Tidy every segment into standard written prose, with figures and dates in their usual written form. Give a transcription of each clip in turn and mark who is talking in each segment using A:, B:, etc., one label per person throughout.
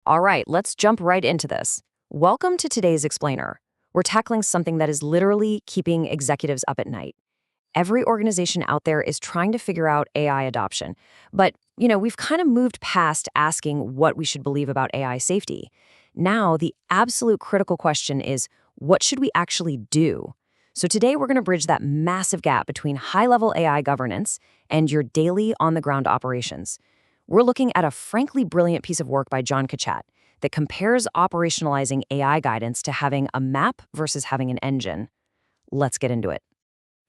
A: All right, let's jump right into this. Welcome to today's Explainer. We're tackling something that is literally keeping executives up at night. Every organization out there is trying to figure out AI adoption. But, we've kind of moved past asking what we should believe about AI safety. Now, the absolute critical question is, what should we actually do? So today we're going to bridge that massive gap between high-level AI governance and your daily on-the-ground operations. We're looking at a frankly brilliant piece of work by John Cachat that compares operationalizing AI guidance to having a map versus having an engine. Let's get into it.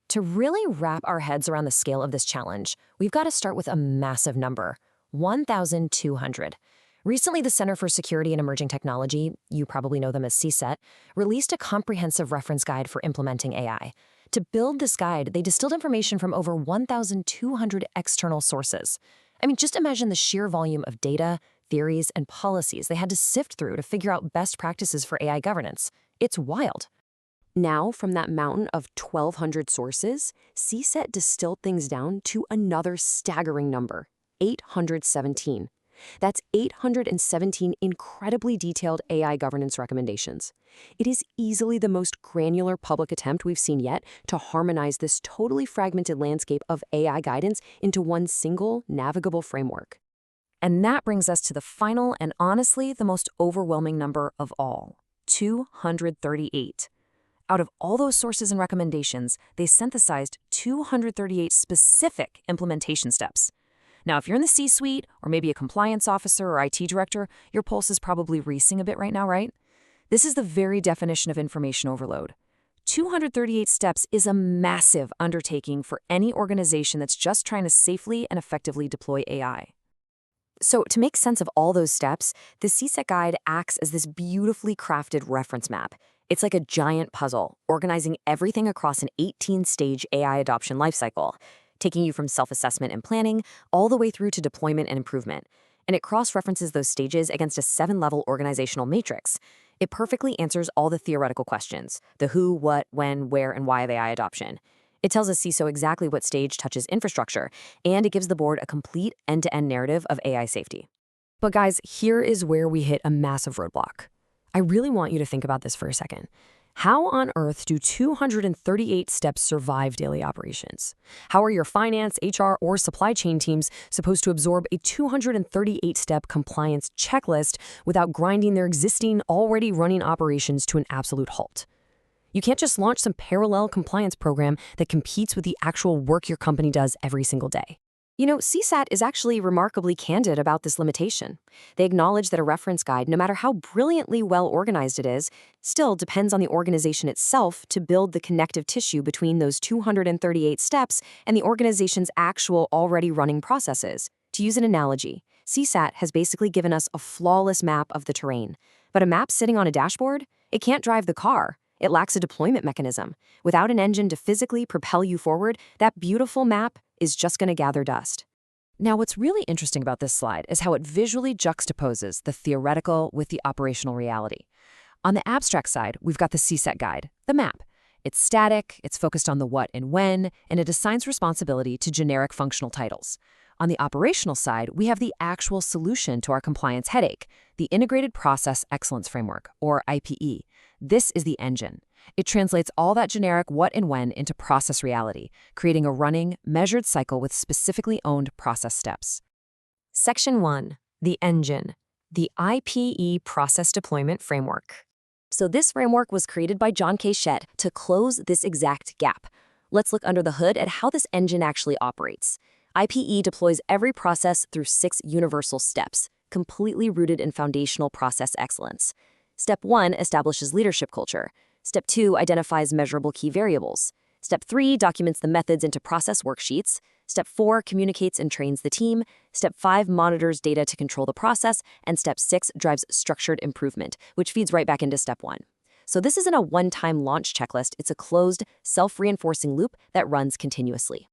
A: To really wrap our heads around the scale of this challenge, we've got to start with a massive number, 1,200. Recently, the Center for Security and Emerging Technology, you probably know them as CSET, released a comprehensive reference guide for implementing AI. To build this guide, they distilled information from over 1,200 external sources. I mean, just imagine the sheer volume of data, theories, and policies they had to sift through to figure out best practices for AI governance. It's wild. Now, from that mountain of 1,200 sources, CSET distilled things down to another staggering number, 817. That's 817 incredibly detailed AI governance recommendations. It is easily the most granular public attempt we've seen yet to harmonize this totally fragmented landscape of AI guidance into one single, navigable framework. And that brings us to the final and honestly the most overwhelming number of all, 238. Out of all those sources and recommendations, they synthesized 238 specific implementation steps. Now, if you're in the C-suite or maybe a compliance officer or IT director, your pulse is probably racing a bit right now, right? This is the very definition of information overload. 238 steps is a massive undertaking for any organization that's just trying to safely and effectively deploy AI. So to make sense of all those steps, the CSET guide acts as this beautifully crafted reference map. It's like a giant puzzle, organizing everything across an 18-stage AI adoption lifecycle, taking you from self-assessment and planning all the way through to deployment and improvement. And it cross-references those stages against a 7-level organizational matrix. It perfectly answers all the theoretical questions, the who, what, when, where, and why of AI adoption. It tells a CISO exactly what stage touches infrastructure, and it gives the board a complete end-to-end narrative of AI safety. But guys, here is where we hit a massive roadblock. I really want you to think about this for a second. How on earth do 238 steps survive daily operations? How are your finance, HR, or supply chain teams supposed to absorb a 238-step compliance checklist without grinding their existing, already running operations to an absolute halt? You can't just launch some parallel compliance program that competes with the actual work your company does every single day. CSAT is actually remarkably candid about this limitation. They acknowledge that a reference guide, no matter how brilliantly well organized it is, still depends on the organization itself to build the connective tissue between those 238 steps and the organization's actual already running processes. To use an analogy, CSAT has basically given us a flawless map of the terrain. But a map sitting on a dashboard? It can't drive the car. It lacks a deployment mechanism. Without an engine to physically propel you forward, that beautiful map is just going to gather dust. Now, what's really interesting about this slide is how it visually juxtaposes the theoretical with the operational reality. On the abstract side, we've got the CSET guide, the map. It's static, it's focused on the what and when, and it assigns responsibility to generic functional titles. On the operational side, we have the actual solution to our compliance headache, the Integrated Process Excellence Framework, or IPE. This is the engine. It translates all that generic what and when into process reality, creating a running, measured cycle with specifically owned process steps. Section 1. The engine. The IPE Process Deployment Framework. So this framework was created by John Cachat to close this exact gap. Let's look under the hood at how this engine actually operates. IPE deploys every process through 6 universal steps, completely rooted in foundational process excellence. Step 1 establishes leadership culture. Step 2 identifies measurable key variables. Step 3 documents the methods into process worksheets. Step 4 communicates and trains the team. Step 5 monitors data to control the process. And Step 6 drives structured improvement, which feeds right back into Step 1. So this isn't a one-time launch checklist. It's a closed, self-reinforcing loop that runs continuously.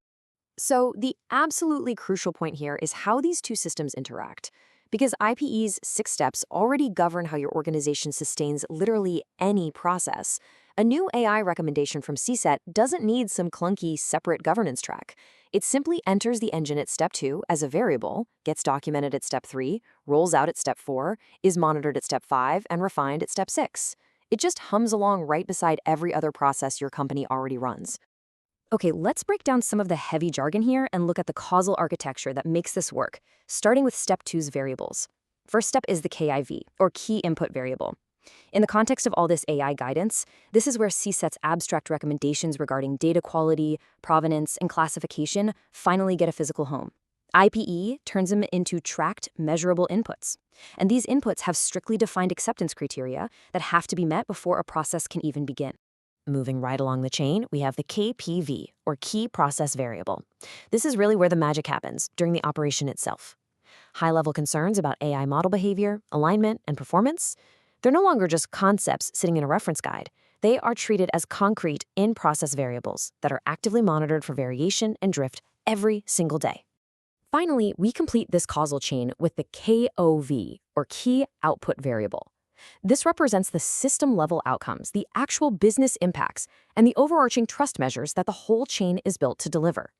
A: So the absolutely crucial point here is how these two systems interact. Because IPE's 6 steps already govern how your organization sustains literally any process. A new AI recommendation from CSET doesn't need some clunky separate governance track. It simply enters the engine at step 2 as a variable, gets documented at step 3, rolls out at step 4, is monitored at step 5, and refined at step 6. It just hums along right beside every other process your company already runs. Okay, let's break down some of the heavy jargon here and look at the causal architecture that makes this work, starting with step 2's variables. First step is the KIV, or key input variable. In the context of all this AI guidance, this is where CSET's abstract recommendations regarding data quality, provenance, and classification finally get a physical home. IPE turns them into tracked, measurable inputs. And these inputs have strictly defined acceptance criteria that have to be met before a process can even begin. Moving right along the chain, we have the KPV, or key process variable. This is really where the magic happens, during the operation itself. High-level concerns about AI model behavior, alignment, and performance, they're no longer just concepts sitting in a reference guide. They are treated as concrete in-process variables that are actively monitored for variation and drift every single day. Finally, we complete this causal chain with the KOV, or key output variable. This represents the system-level outcomes, the actual business impacts, and the overarching trust measures that the whole chain is built to deliver.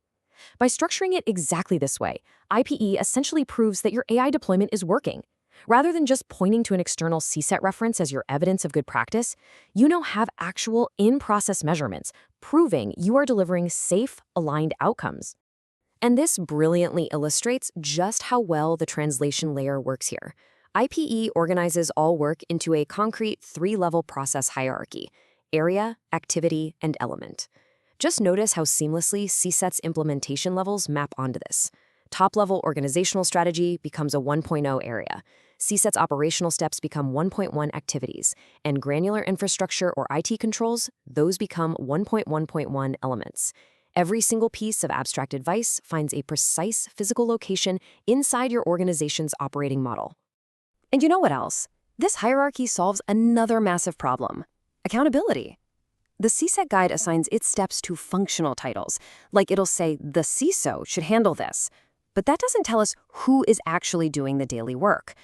A: By structuring it exactly this way, IPE essentially proves that your AI deployment is working. Rather than just pointing to an external CSET reference as your evidence of good practice, you now have actual in-process measurements proving you are delivering safe, aligned outcomes. And this brilliantly illustrates just how well the translation layer works here. IPE organizes all work into a concrete 3-level process hierarchy: area, activity, and element. Just notice how seamlessly CSET's implementation levels map onto this. Top-level organizational strategy becomes a 1.0 area. CSET's operational steps become 1.1 activities, and granular infrastructure or IT controls, those become 1.1.1 elements. Every single piece of abstract advice finds a precise physical location inside your organization's operating model. And you know what else? This hierarchy solves another massive problem: accountability. The CSET guide assigns its steps to functional titles, like it'll say the CISO should handle this. But that doesn't tell us who is actually doing the daily work.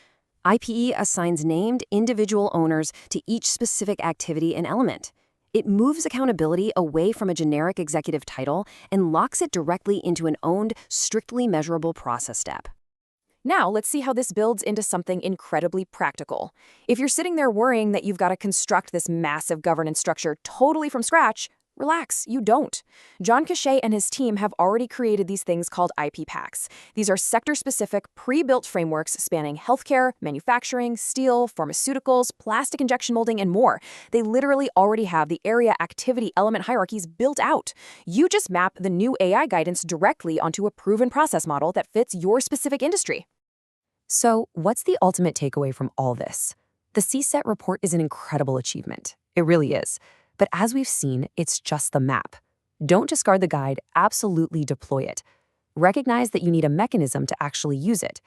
A: IPE assigns named individual owners to each specific activity and element. It moves accountability away from a generic executive title and locks it directly into an owned, strictly measurable process step. Now, let's see how this builds into something incredibly practical. If you're sitting there worrying that you've got to construct this massive governance structure totally from scratch, relax, you don't. John Cachat and his team have already created these things called IPE Packs. These are sector-specific, pre-built frameworks spanning healthcare, manufacturing, steel, pharmaceuticals, plastic injection molding, and more. They literally already have the area activity element hierarchies built out. You just map the new AI guidance directly onto a proven process model that fits your specific industry. So, what's the ultimate takeaway from all this? The CSET report is an incredible achievement. It really is. But as we've seen, it's just the map. Don't discard the guide, absolutely deploy it. Recognize that you need a mechanism to actually use it.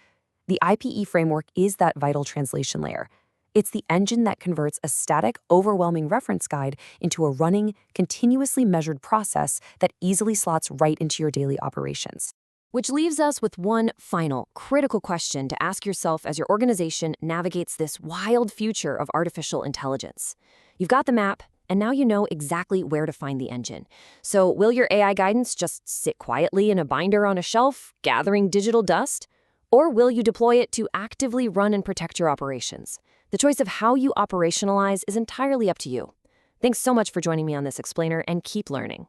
A: The IPE framework is that vital translation layer. It's the engine that converts a static, overwhelming reference guide into a running, continuously measured process that easily slots right into your daily operations. Which leaves us with one final, critical question to ask yourself as your organization navigates this wild future of artificial intelligence. You've got the map, and now you know exactly where to find the engine. So will your AI guidance just sit quietly in a binder on a shelf, gathering digital dust? Or will you deploy it to actively run and protect your operations? The choice of how you operationalize is entirely up to you. Thanks so much for joining me on this explainer, and keep learning.